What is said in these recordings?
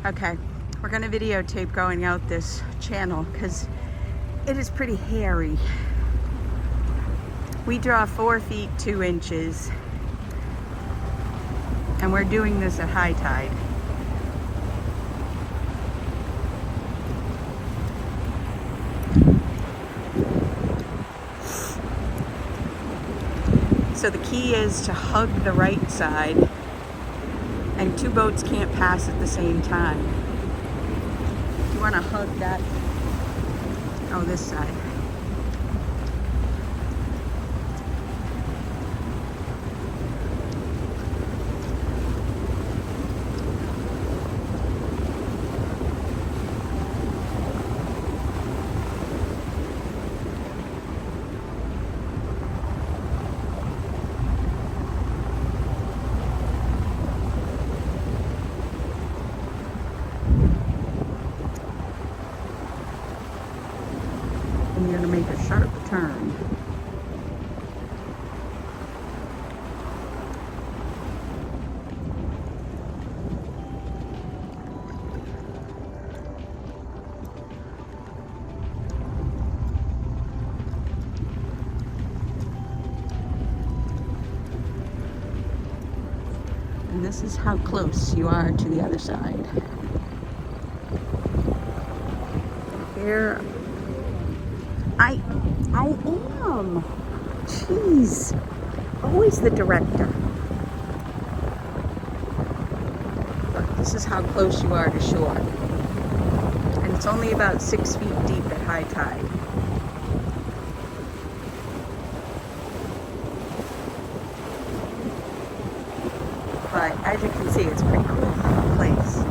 Okay, we're gonna videotape going out this channel because it is pretty hairy. We draw 4 feet 2 inches and we're doing this at high tide. So the key is to hug the right side, and 2 boats can't pass at the same time. You want to hug that, oh, this side. And you're going to make a sharp turn. And this is how close you are to the other side. Here I am. Jeez. Always the director. Look, this is how close you are to shore. And it's only about 6 feet deep at high tide. But as you can see, it's a pretty cool place.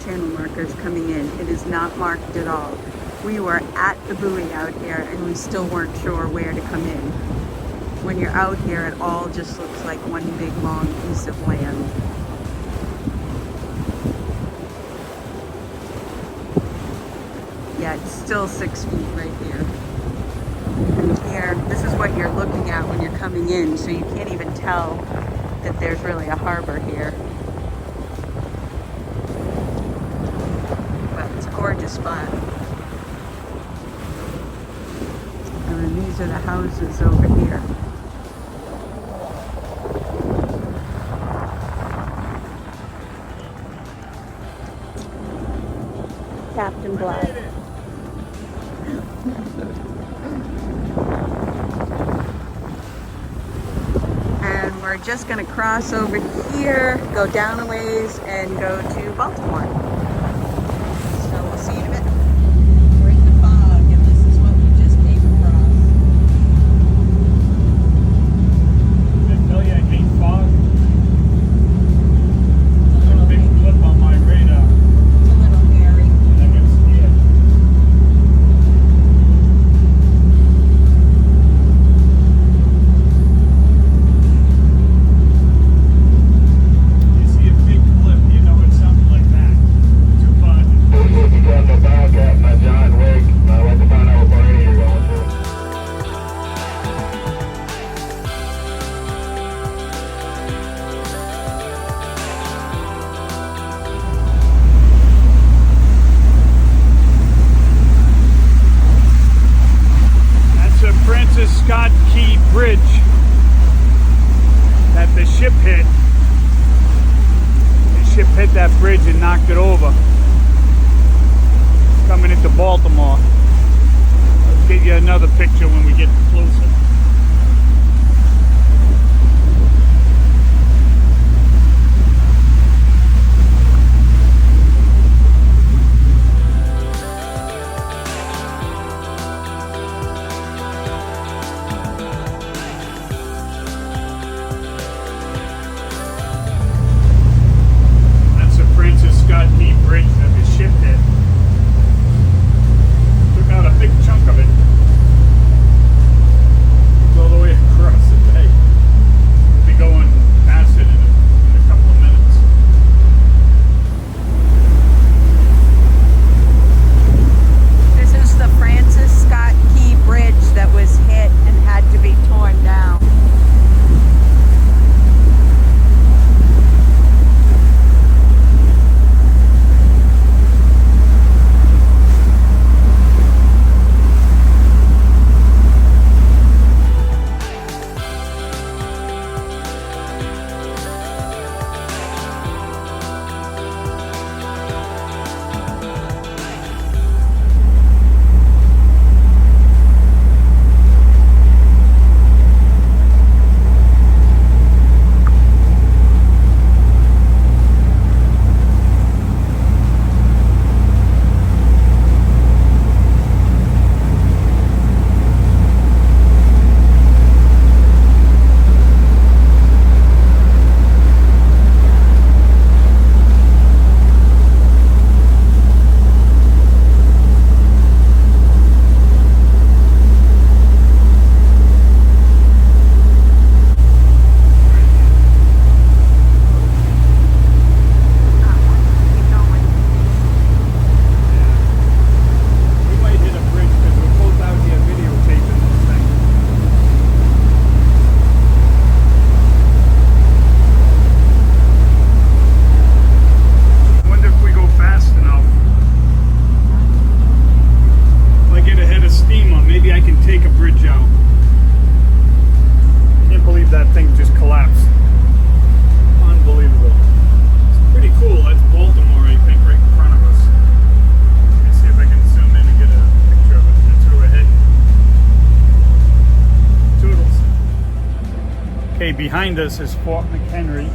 Channel markers coming in. It is not marked at all. We were at the buoy out here and we still weren't sure where to come in. When you're out here, it all just looks like one big long piece of land. Yeah, it's still 6 feet right here. And here, this is what you're looking at when you're coming in, so you can't even tell that there's really a harbor here. Gorgeous spot. And then these are the houses over here. Captain Black. And we're just going to cross over here, go down a ways, and go to Baltimore. See you in a bit. We're in the fog, and this is what we just came across. Did I tell you I hate fog? It's a big blip on my radar. It's a little hairy. And I get scared. You see a big blip, you know it's something like that. Too far. On the back at my John Wick. I'd like to find out what party you're going to. That's a Francis Scott Key Bridge that the ship hit. The ship hit that bridge and knocked it over. Coming into Baltimore. I'll get you another picture when we get closer. That's a Francis Scott Key Bridge that the ship hit. Took out a big chunk of it. Okay, behind us is Fort McHenry,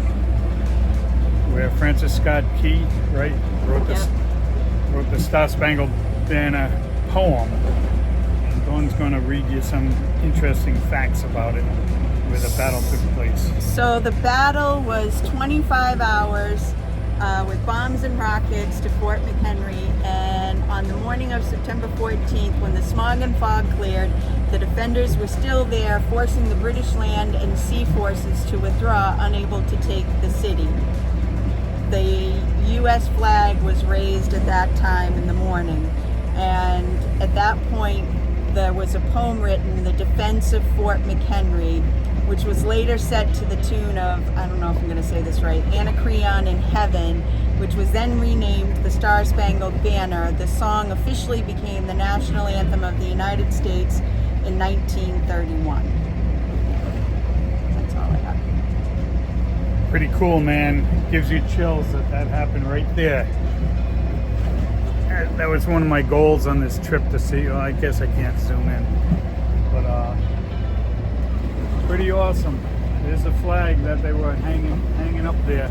where Francis Scott Key, right, wrote the Star Spangled Banner poem. And Dawn's going to read you some interesting facts about it, where the battle took place. So the battle was 25 hours with bombs and rockets to Fort McHenry, and on the morning of September 14th, when the smog and fog cleared, the defenders were still there, forcing the British land and sea forces to withdraw, unable to take the city. The U.S. flag was raised at that time in the morning, and at that point there was a poem written, The Defense of Fort McHenry, which was later set to the tune of, I don't know if I'm going to say this right, Anacreon in Heaven, which was then renamed the Star Spangled Banner. The song officially became the national anthem of the United States in 1931. That's all I have. Pretty cool, man. Gives you chills that happened right there. That was one of my goals on this trip, to see. Well, I guess I can't zoom in, but pretty awesome. There's a flag that they were hanging up there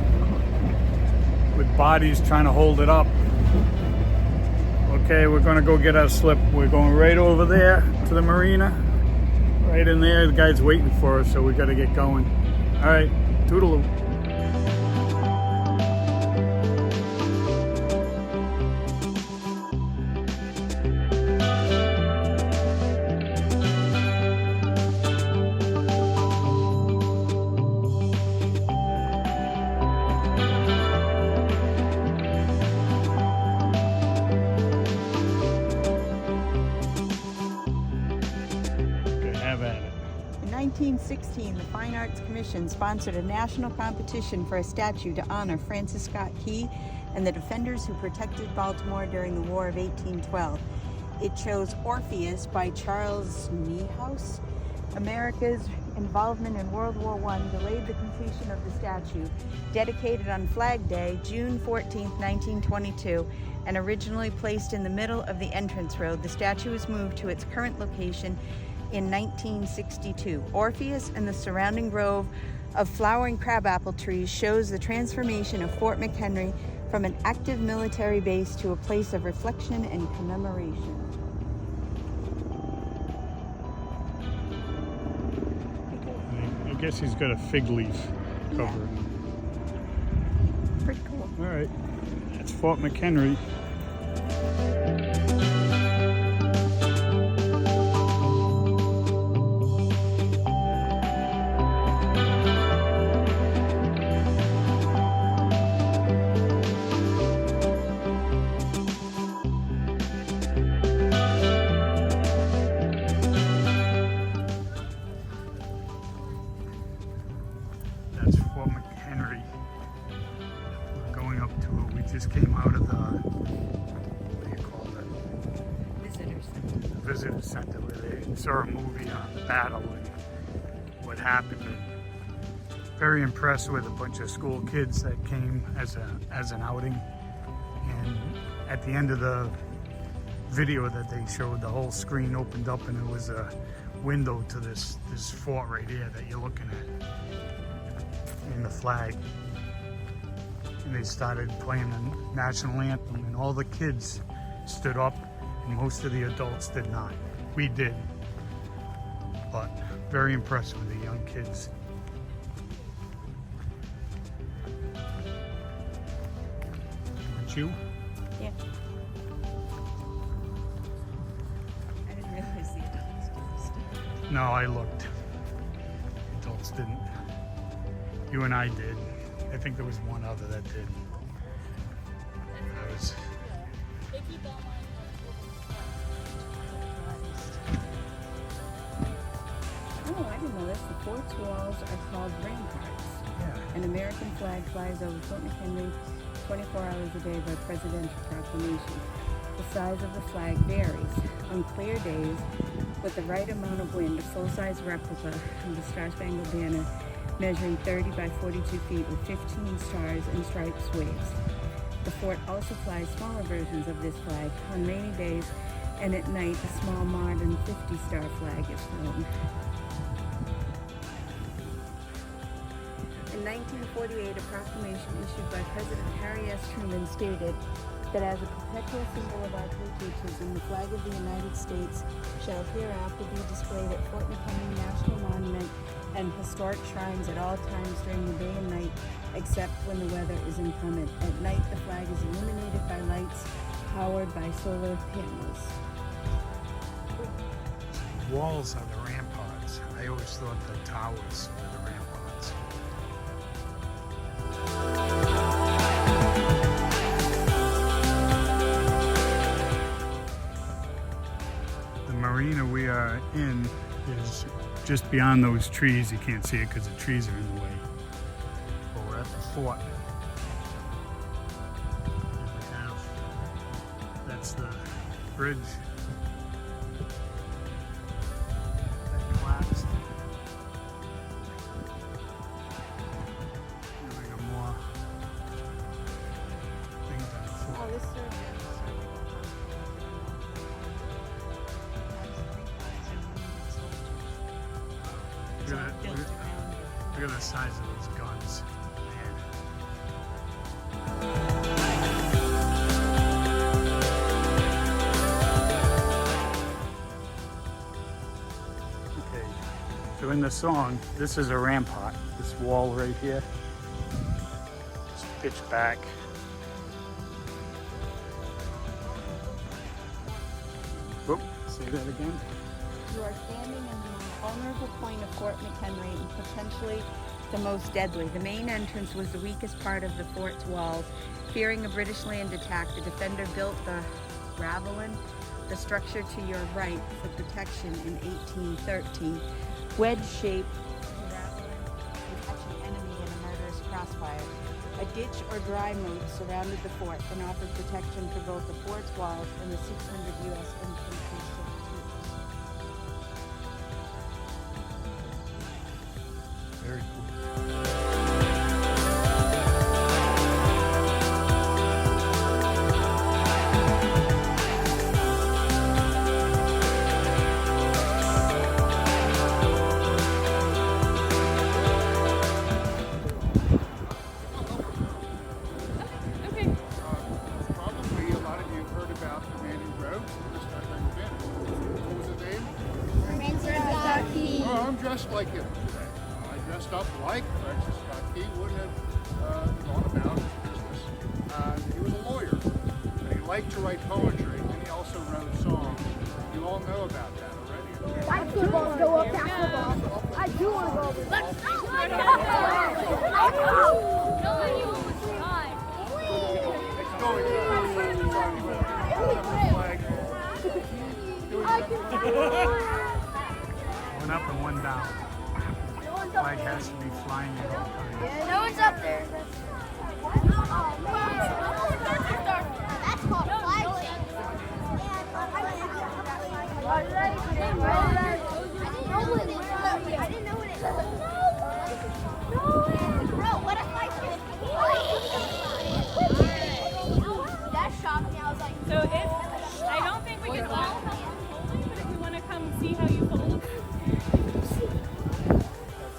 with bodies trying to hold it up. Okay, we're gonna go get our slip. We're going right over there to the marina. Right in there, the guy's waiting for us, so we gotta get going. All right, toodaloo. In 1916, the Fine Arts Commission sponsored a national competition for a statue to honor Francis Scott Key and the defenders who protected Baltimore during the War of 1812. It chose Orpheus by Charles Niehaus. America's involvement in World War I delayed the completion of the statue, dedicated on Flag Day, June 14, 1922, and originally placed in the middle of the entrance road. The statue was moved to its current location in 1962. Orpheus and the surrounding grove of flowering crabapple trees shows the transformation of Fort McHenry from an active military base to a place of reflection and commemoration. I guess he's got a fig leaf cover. Yeah. Pretty cool. All right, that's Fort McHenry. That's Fort McHenry. We're going up to it. We just came out of the, what do you call it? Visitor Center. The visitor center, where they saw a movie on the battle and what happened. And very impressed with a bunch of school kids that came as an outing. And at the end of the video that they showed, the whole screen opened up and it was a window to this fort right here that you're looking at. And the flag, and they started playing the national anthem, and all the kids stood up and most of the adults did not. We did, but very impressed with the young kids. Aren't you? Yeah. I didn't realize the adults did. No, I looked. Adults didn't. You and I did. I think there was one other that did. That was. Oh, I didn't know this. The fort's walls are called ramparts. Yeah. An American flag flies over Fort McHenry 24 hours a day by presidential proclamation. The size of the flag varies. On clear days, with the right amount of wind, a full-size replica of the Star Spangled Banner measuring 30 by 42 feet with 15 stars and stripes waves. The fort also flies smaller versions of this flag on rainy days, and at night a small modern 50-star flag is flown. In 1948, a proclamation issued by President Harry S. Truman stated that as a perpetual symbol of our patriotism, the flag of the United States shall hereafter be displayed at Fort McHenry National Monument and historic shrines at all times during the day and night, except when the weather is inclement. At night, the flag is illuminated by lights powered by solar panels. Walls are the ramparts. I always thought the towers were the ramparts. The marina we are in is just beyond those trees. You can't see it because the trees are in the way. But we're at the fort. And that's the bridge that collapsed. And we got more things on the fort. Oh, this serves Look at the size of those guns. Man. Okay, so in the song, this is a rampart. This wall right here. It's pitched back. Oh, say that again. You are standing in the most vulnerable point of Fort McHenry and potentially the most deadly. The main entrance was the weakest part of the fort's walls. Fearing a British land attack, the defender built the Ravelin, the structure to your right, for protection in 1813. Wedge-shaped, the Ravelin would catch an enemy in a murderous crossfire. A ditch or dry moat surrounded the fort and offered protection for both the fort's walls and the 600 U.S. infantry troops. Very cool. Probably a lot of you have heard about the man who wrote this time I've been. What was his name? Oh, I'm dressed like him today. I dressed up like Francis Scott Key would have gone about his business. He was a lawyer, and he liked to write poetry, and he also wrote songs. You all know about that already. I do want to go up basketball. I do want to go over. Let's go. It's going One up and one down. Flag has to be flying at all times. No one's up there. That's called flag change. I didn't know what it was. No. Bro, what if I that shocked me. I was like, So if I don't think we can all help folding, but if we want to come see how you fold.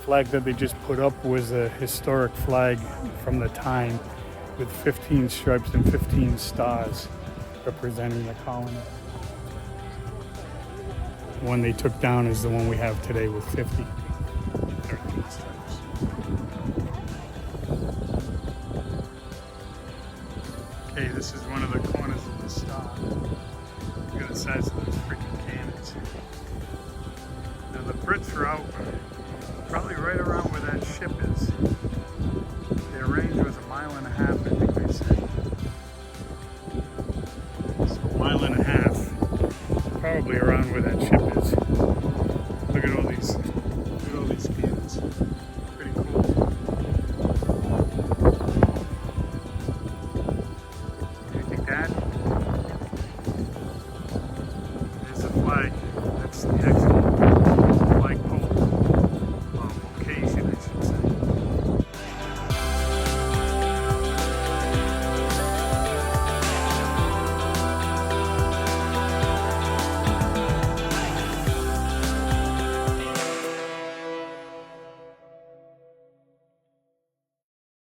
Flag that they just put up was a historic flag from the time with 15 stripes and 15 stars representing the colony. The one they took down is the one we have today with 50 and 13 stripes. Okay, this is one of the corners of the star. Look at the size of those freaking cannons. Now the Brits are out probably right around where that ship is. Their range was 1.5 miles, I think they said. So 1.5 miles, probably around where that ship is. Look at all these cannons. Pretty cool. I think that